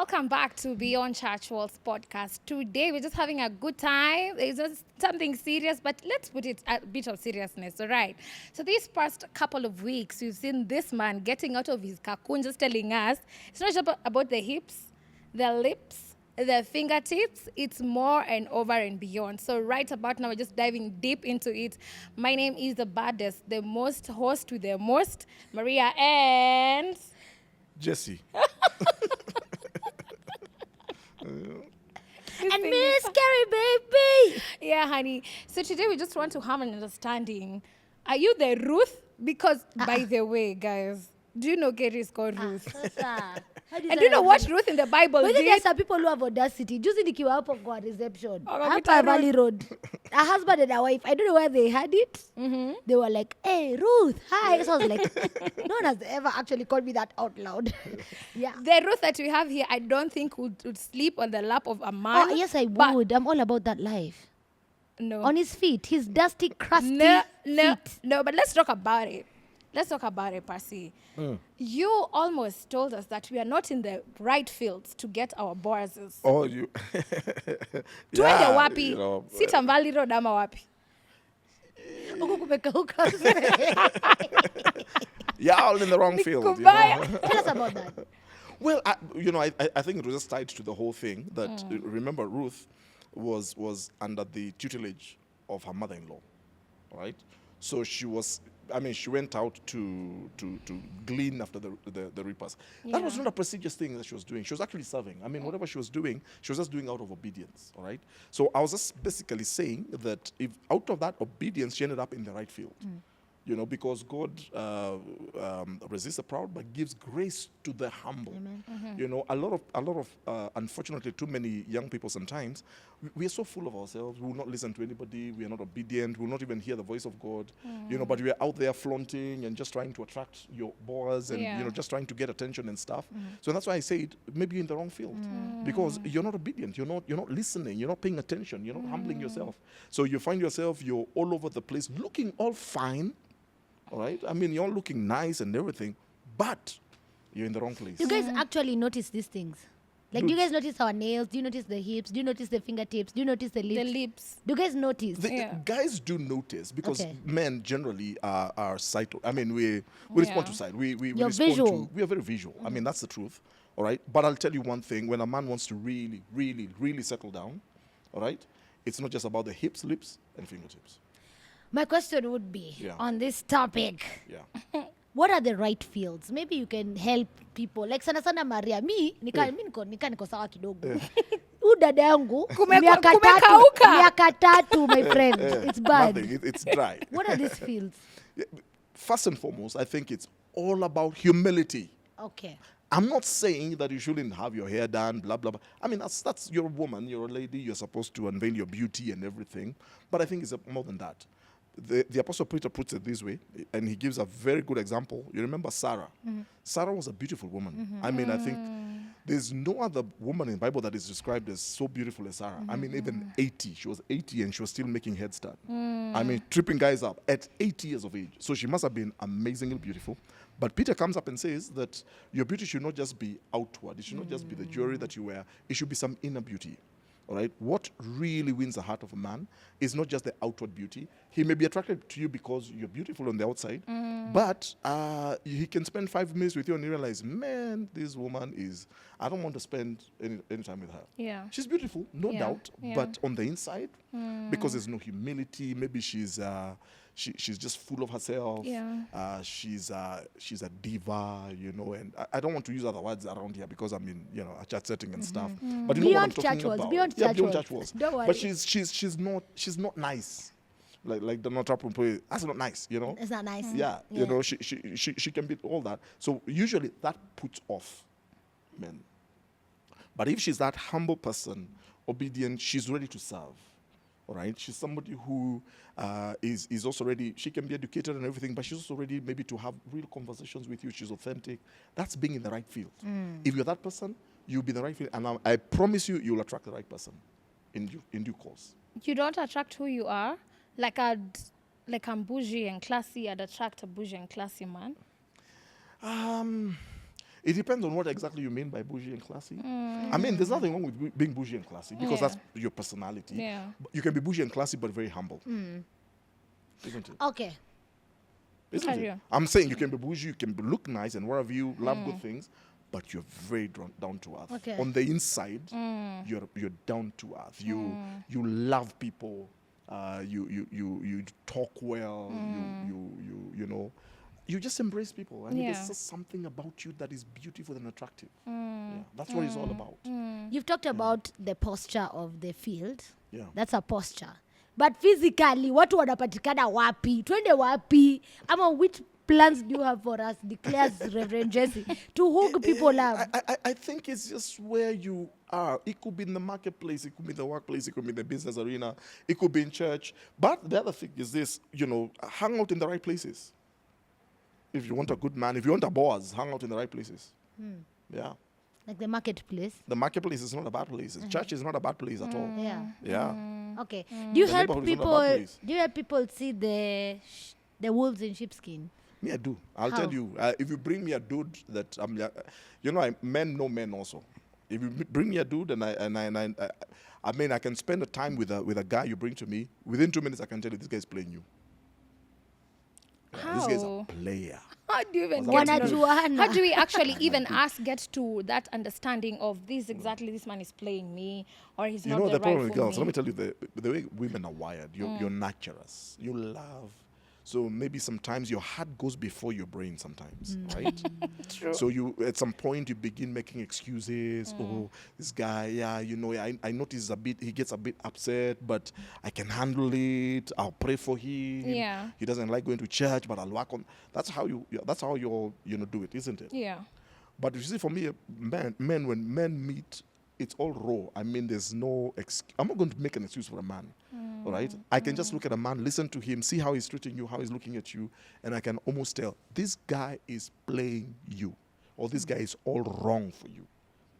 Welcome back to Beyond Church Walls podcast. Today we're just having a good time. It's just something serious, but let's put it a bit of seriousness, all right? So these past couple of weeks, we've seen this man getting out of his cocoon, just telling us it's not just about the hips, the lips, the fingertips. It's more and over and beyond. So right about now, we're just diving deep into it. My name is the baddest, the most host with the most, Mariah and... Jesse. And Miss Kerry, baby. Yeah, honey. So today we just want to have an understanding. Are you the Ruth? Because, by the way, guys, do you know Kerry is called Ruth? And do you know what Ruth in the Bible But did? there's some people who have audacity. Juzi nikiwa hapo kwa reception. Wakapita Hapa Valley Road. A husband and a wife. I don't know where they had it. Mm-hmm. They were like, hey, Ruth, hi. So I was like, no one has ever actually called me that out loud. Yeah. The Ruth that we have here, I don't think would sleep on the lap of a man. Oh, yes, I but would. I'm all about that life. No. On his feet. His dusty, crusty No, feet. but let's talk about it. Let's talk about it, Percy. You almost told us that we are not in the right fields to get our Boazes. Oh, you. Tuende wapi? you know, CITAM Valley Road ama wapi? Huku kumekauka. You're all in the wrong field. You Kubaya. know? Tell us about that. Well, I think it was just tied to the whole thing that, remember, Ruth was under the tutelage of her mother-in-law, right? So she went out to glean after the reapers. Yeah. That was not a prestigious thing that she was doing. She was actually serving. I mean, whatever she was doing, she was just doing out of obedience, all right? So I was just basically saying that if out of that obedience, she ended up in the right field. You know, because God resists the proud but gives grace to the humble. Amen. You know, a lot of unfortunately, too many young people sometimes, we are so full of ourselves. We will not listen to anybody. We are not obedient. We will not even hear the voice of God. You know, but we are out there flaunting and just trying to attract your Boaz and, Yeah. you know, just trying to get attention and stuff. So that's why I said maybe you're in the wrong field because you're not obedient. You're not listening. You're not paying attention. You're not humbling yourself. So you find yourself, you're all over the place, looking all fine. All right? I mean, you're looking nice and everything, but you're in the wrong place. You guys actually notice these things? Like, do you guys notice our nails? Do you notice the hips? Do you notice the fingertips? Do you notice the lips? The lips. Do you guys notice? The guys do notice because Okay. men generally are sight. I mean, we respond to sight. We You're respond visual. we are very visual. I mean, that's the truth. All right? But I'll tell you one thing. When a man wants to really, really, really settle down, all right, it's not just about the hips, lips, and fingertips. My question would be Yeah. on this topic. Yeah. What are the right fields? Maybe you can help people. Like sana Maria, nika niko sawa kidogo. Huyu dada yangu miaka tatu, my friend. It's bad. Nothing. It's dry. What are these fields? First and foremost, I think it's all about humility. Okay. I'm not saying that you shouldn't have your hair done, blah, blah, blah. I mean, that's you're a woman, you're a lady, you're supposed to unveil your beauty and everything. But I think it's more than that. The Apostle Peter puts it this way, and he gives a very good example. You remember Sarah. Sarah was a beautiful woman. I mean, I think there's no other woman in the Bible that is described as so beautiful as Sarah. I mean, even 80. She was 80 and she was still making headstand. I mean, tripping guys up at 80 years of age. So she must have been amazingly beautiful. But Peter comes up and says that your beauty should not just be outward. It should not just be the jewelry that you wear. It should be some inner beauty. All right? What really wins the heart of a man is not just the outward beauty. He may be attracted to you because you're beautiful on the outside, but he can spend 5 minutes with you and you realize, man, this woman is, I don't want to spend any time with her. Yeah. She's beautiful, no Yeah, doubt, yeah. but on the inside, because there's no humility, maybe she's just full of herself. Yeah. She's a diva, you know, and I don't want to use other words around here because I'm in, you know, a chat setting and stuff. But you know what I'm Beyond talking church walls, about. beyond Yeah, church beyond walls. church walls. Don't worry. But she's not nice. Like Donald Trump will put it, that's not nice, you know. It's not nice. Yeah, you know, she can be all that. So usually that puts off men. But if she's that humble person, obedient, she's ready to serve. All right, she's somebody who is also ready. She can be educated and everything, but she's also ready maybe to have real conversations with you. She's authentic. That's being in the right field. If you're that person, you'll be in the right field, and I promise you, you'll attract the right person in due course. You don't attract who you are. Like I'm bougie and classy, I'd attract a bougie and classy man. It depends on what exactly you mean by bougie and classy. I mean, there's nothing wrong with being bougie and classy because that's your personality. Yeah. You can be bougie and classy, but very humble. Isn't it? Okay. Isn't Carry it? on. I'm saying you can be bougie, you can look nice, and wherever you love good things, but you're very down to earth. Okay. On the inside, you're down to earth. You love people. You talk well. You know. You just embrace people. I mean, there's just something about you that is beautiful and attractive. Yeah, that's what it's all about. You've talked about the posture of the field. Yeah. That's a posture. But physically, watu wanapatikana wapi? Twende wapi? Ama which plans do you have for us, declares Reverend Jesse, to hook people up? I think it's just where you are. It could be in the marketplace, it could be in the workplace, it could be in the business arena, it could be in church. But the other thing is this, hang out in the right places. If you want a good man, if you want a Boaz, hang out in the right places. Yeah. Like the marketplace? The marketplace is not a bad place. Church is not a bad place at all. Yeah. Yeah. Okay. Do you The help neighborhood is not a people? bad place. Do you help people see the wolves in sheepskin? Me, I do. I'll How? tell you. If you bring me a dude that men know men also. If you bring me a dude I mean, I can spend a time with a guy you bring to me. Within 2 minutes, I can tell you this guy is playing you. Yeah, this guy is a How? player. How do you even What's get that? to Wanajuana. How do we actually even get to that understanding of this man is playing me or he's You not know the the right problem for with girls. me? Let me tell you the way women are wired. You're naturous. You love. So maybe sometimes your heart goes before your brain. Sometimes, right? True. So you at some point you begin making excuses. Oh, this guy, I notice he gets a bit upset, but I can handle it. I'll pray for him. Yeah. He doesn't like going to church, but I'll work on. That's how you do it, isn't it? Yeah. But you see, for me, when men meet, it's all raw. I mean, there's no I'm not going to make an excuse for a man. All right? I can just look at a man, listen to him, see how he's treating you, how he's looking at you, and I can almost tell this guy is playing you, or this guy is all wrong for you.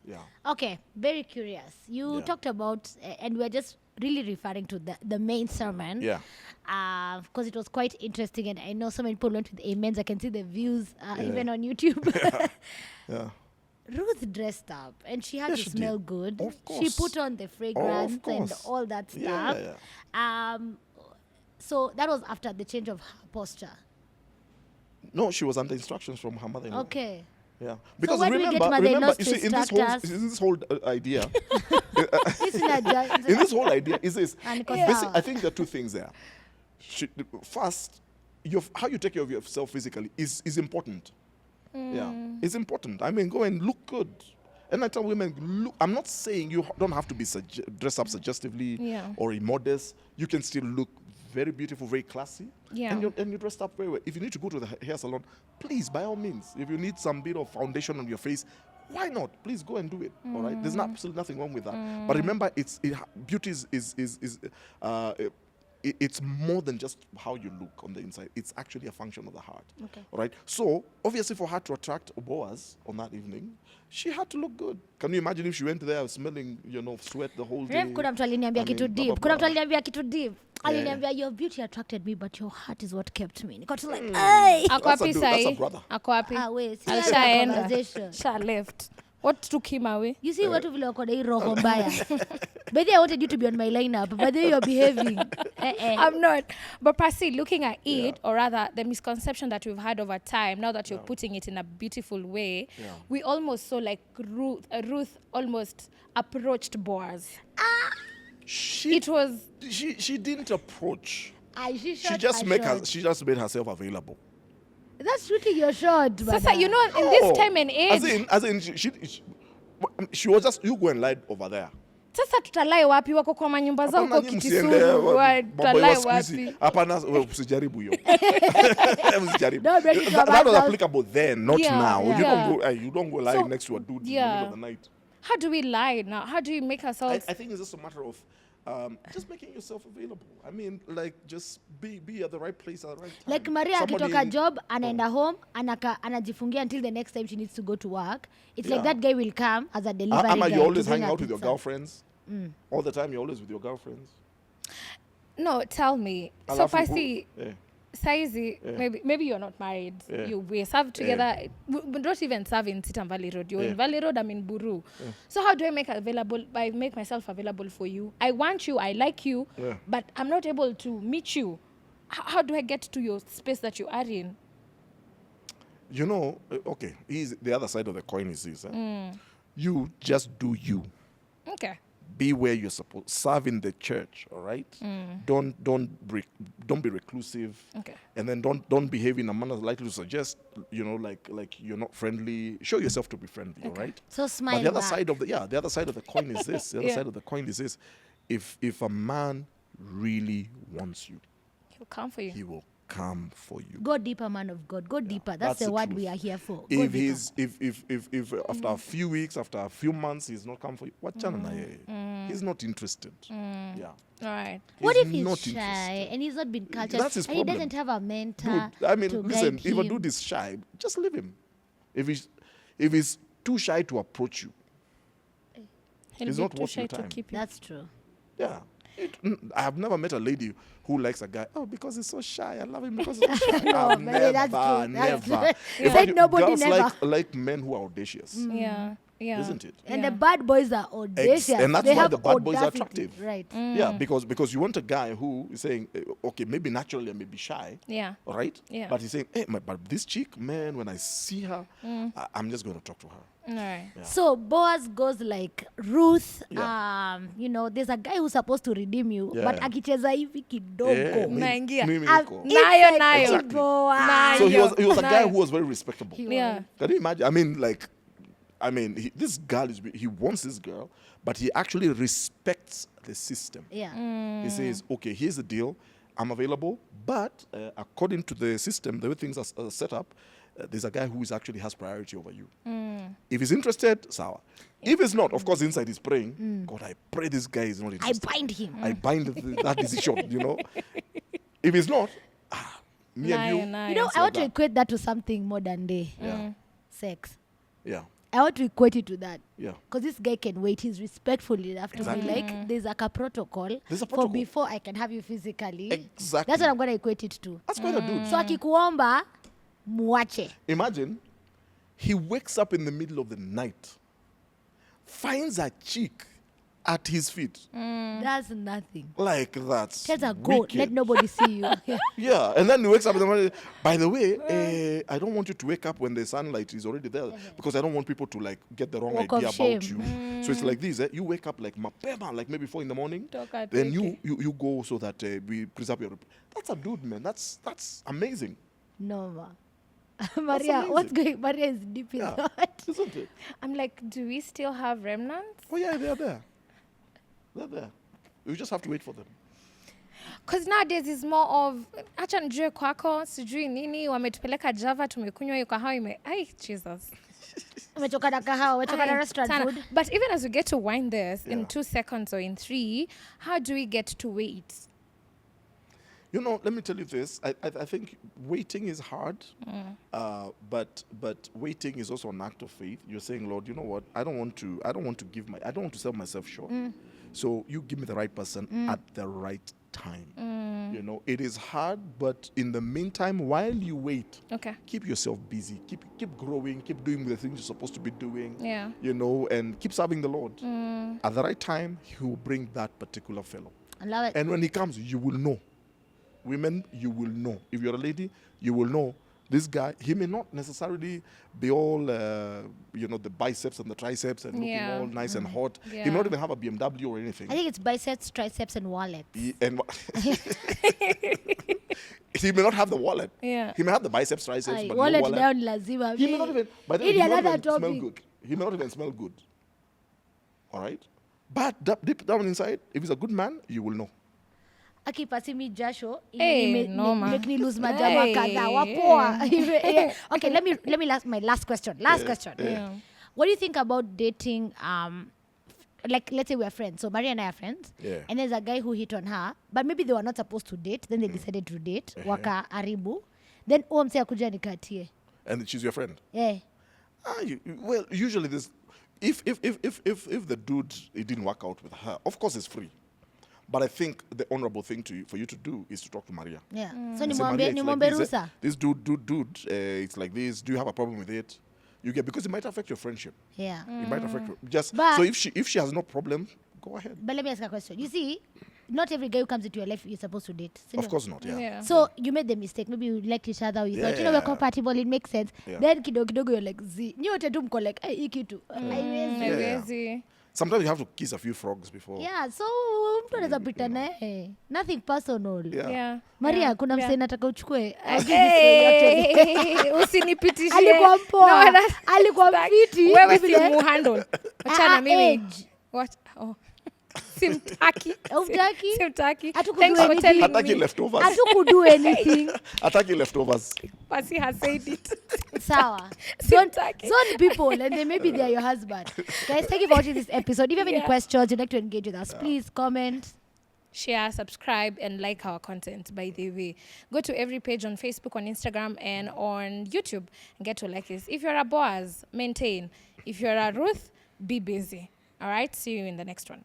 Yeah. Okay, very curious. You Yeah. talked about, and we're just really referring to the main sermon. Yeah. Because it was quite interesting, and I know so many people went with amens. I can see the views even on YouTube. Yeah. Ruth dressed up, and she had Yeah, to she smell did. good. Of She course. put on the fragrance and course. all that stuff. Yeah. So that was after the change of her posture. No, she was under instructions from her mother-in-law. Okay. Yeah. Because where do we get remember, mother-in-laws you to see, in this whole idea, This is a in this whole idea is this. And I think there are two things there. First, how you take care of yourself physically is important. Yeah, it's important. I mean, go and look good. And I tell women, look. I'm not saying you don't have to be dressed up suggestively or immodest. You can still look very beautiful, very classy. Yeah. And you're dressed up very well. If you need to go to the hair salon, please, by all means. If you need some bit of foundation on your face, why not? Please go and do it. All right. There's absolutely nothing wrong with that. But remember, beauty it's more than just how you look on the inside. It's actually a function of the heart. Okay. All right. So obviously, for her to attract Boaz on that evening, she had to look good. Can you imagine if she went there smelling, sweat the whole day? Rev, kuna mtu aliniambia I kitu mean, blah, deep. blah, Kuna mtu blah. aliniambia kitu deep. Aliniambia your beauty attracted me, but your heart is what kept me. Niko tu like, hey. Ako That's a wapi dude, that's a sahi? brother. Ako wapi? Wait. See, Alishaenda. conversation. Sha left. What took him away? You see watu vile wako na hii roho mbaya. By the way, I wanted you to be on my lineup. By the way, you're behaving. I'm not. But Percy, looking at it, or rather the misconception that we've had over time, now that you're putting it in a beautiful way, we almost saw like Ruth almost approached Boaz. She didn't approach. She just made herself available. That's shooting your shot, brother. Sasa, in this time and age, As in, she was just, you go and lie over there. sasa tutalai wapi? Wako kwa manyumba zao Hapana, kwa nyinyi Kitisuru, msiende, tutalai mambo ya siku hizi. wapi? Hapana, usijaribu hiyo. Usijaribu. Don't break it That up, was that's- applicable then, not Yeah, now. yeah. You don't go lie So, next to a dude in the yeah. middle of the night. How do we lie now? How do we make ourselves? I think it's just a matter of just making yourself available. I mean, like, just be at the right place at the right time. Like Maria Somebody akitoka in- job, anaenda home, anajifungia until the next time she needs to go to work. It's like Yeah. that guy will come as a delivery guy. Ama, you to always bring hang her out with your pizza. girlfriends. All the time, you're always with your girlfriends. No, tell me. So Alafu, Percy, yeah. Saizi, maybe you're not married. We serve together. We don't even serve in CITAM Valley Road. You're in Valley Road, I'm in Buru. So how do I make myself available for you? I want you, I like you, but I'm not able to meet you. How do I get to your space that you are in? You know, okay, the other side of the coin is this. You just do you. Okay. Be where you're supposed. Serve in the church, all right? Don't be reclusive. Okay. And then don't behave in a manner likely to suggest, you know, like you're not friendly. Show yourself to be friendly, all right? So smile. But the other back. side of the other side of the coin is this. The other side of the coin is this. If a man really wants you, He'll come for you. he will come for you. Go deeper, man of God. Go deeper. That's the word truth. we are here for. Go If deeper. if after a few weeks, after a few months, he's not come for you, what channel he's not interested. Yeah. All right. What if he's not shy interested. and he's not been cultured That's his and he problem. doesn't have a mentor? Dude, I mean, to listen, guide if a him? dude is shy, just leave him. If he's too shy to approach you, He'll He's be not too worth shy your to time. keep you. That's true. yeah. I have never met a lady who likes a guy, because he's so shy. I love him because he's so shy. No, I've but that's true. never. That's true. In Said fact, nobody girls never. like men who are audacious, Yeah. Yeah. isn't it? And Yeah. the bad boys are audacious. And that's they why have the bad boys are audacity. attractive. Right. Yeah, because you want a guy who is saying, okay, maybe naturally I may be shy, Yeah. all right? Yeah. But he's saying, hey, but this chick, man, when I see her, I'm just going to talk to her. All right. Yeah. So Boaz goes like Ruth. Yeah. You know, there's a guy who's supposed to redeem you, Yeah. but akicheza hivi kidogo. Naingia. Mimi I'm niko. Nayo. inside Boaz. Nayo. So he was a guy Nayo. who was very respectable. Yeah. Can you imagine? I mean, this girl he wants this girl, but he actually respects the system. Yeah. He says, okay, here's the deal. I'm available, but according to the system, the way things are set up, there's a guy who actually has priority over you. If he's interested, sawa. If he's not, of course, inside he's praying, God, I pray this guy is not I interested. bind him. I bind that decision, you know. If he's not, me and you. Nayo. You know, It's I like want to that. equate that to something modern day. Yeah. Sex. Yeah. I want to equate it to that. Yeah. Because this guy can wait. He's respectful enough to Exactly. be like, there's like a protocol There's a for protocol. before I can have you physically. Exactly. That's what I'm going to equate it to. That's quite a dude. So akikuomba, muache. Imagine he wakes up in the middle of the night, finds a chick at his feet. That's nothing. Like that's Tell her, go, wicked. let nobody see you. Yeah, and then he wakes up in the morning. By the way, I don't want you to wake up when the sunlight is already there because I don't want people to like get the wrong Walk idea of about shame. you. So it's like this: you wake up like mapema, like maybe 4 a.m. Toka Then teke. you go so that we preserve your. That's a dude, man. That's amazing. No, ma. Maria, what's going? Maria is deep in Yeah, thought. isn't it? I'm like, do we still have remnants? Oh yeah, they're there. They're there. You just have to wait for them. Because nowadays is more of acha nijue kwako sijui nini wametupeleka Java tumekunywa hiyo kahawa ai Jesus. Umechoka na kahawa, umechoka na Ai, restaurant sana. food. But even as we get to wind this in Yeah. 2 seconds or in 3, how do we get to wait? You know, let me tell you this. I think waiting is hard, but waiting is also an act of faith. You're saying, Lord, you know what? I don't want to sell myself short. So you give me the right person at the right time. You know, it is hard, but in the meantime, while you wait, Okay. keep yourself busy. Keep growing. Keep doing the things you're supposed to be doing. Yeah. You know, and keep serving the Lord. At the right time, He will bring that particular fellow. I love it. And when He comes, you will know. Women, you will know. If you're a lady, you will know this guy. He may not necessarily be all, the biceps and the triceps and looking Yeah. all nice and hot. He Yeah. may not even have a BMW or anything. I think it's biceps, triceps, and wallets. He may not have the wallet. Yeah. He may have the biceps, triceps, Aye, but wallet no wallet. down lazima. He may not even. But Ili he may not another even smell topic. good. He may not even smell good. All right. But deep down inside, if he's a good man, you will know. Akipasi mi jasho Hey, no, ma. make me lose majama Hey. kadha wapoa. Yeah. Okay, let me ask my last question. Question. Yeah. What do you think about dating? Like let's say we're friends. So Mariah and I are friends. Yeah. And there's a guy who hit on her, but maybe they were not supposed to date. Then they decided to date. Waka aribu. Then mse akuja nikatie. And she's your friend. Yeah. Well, usually this, if the dude it didn't work out with her, of course it's free. But I think the honorable thing for you to do is to talk to Maria. Yeah. So And say, nimwambie Maria, it's nimwambie like ruhusa. this, dude, it's like this. Do you have a problem with it? You get, because it might affect your friendship. Yeah. It might affect just. But- so if she has no problem, go ahead. But let me ask a question. You see, not every guy who comes into your life you're supposed to date. Of course not. Yeah. Yeah. So you made the mistake. Maybe you liked each other. Or you thought, you know, we're Yeah. compatible. It makes sense. Yeah. Then kidogo you're like, Z. Nyote tu mko like, hey, hii kitu. Haiwezi. Haiwezi. Sometimes you have to kiss a few frogs before. Yeah, so mtu anaweza pita naye. Nothing personal. Yeah. Yeah. Maria, Yeah. kuna Yeah. msee nataka uchukue. I'll give you story actually. Hey, usinipitishie. Alikuwa mpoa. No, that- Alikuwa that- mfiti. Wewe si Vile- muhandle. Achana Ah, mimi. age. What? Oh. Simtaki. Hautaki? Simtaki. Hatukudu Thanks for anything. telling Hataki me. leftovers. Hatukudo anything. Hataki leftovers. Pasi has said it. Sawa. Simtaki. Zone people, and then maybe they're your husband. Guys, thank you for watching this episode. If you have any Yeah. questions, you'd like to engage with us, please comment. Share, subscribe, and like our content, by the way. Go to every page on Facebook, on Instagram, and on YouTube and get to like this. If you're a Boaz, maintain. If you're a Ruth, be busy. All right? See you in the next one.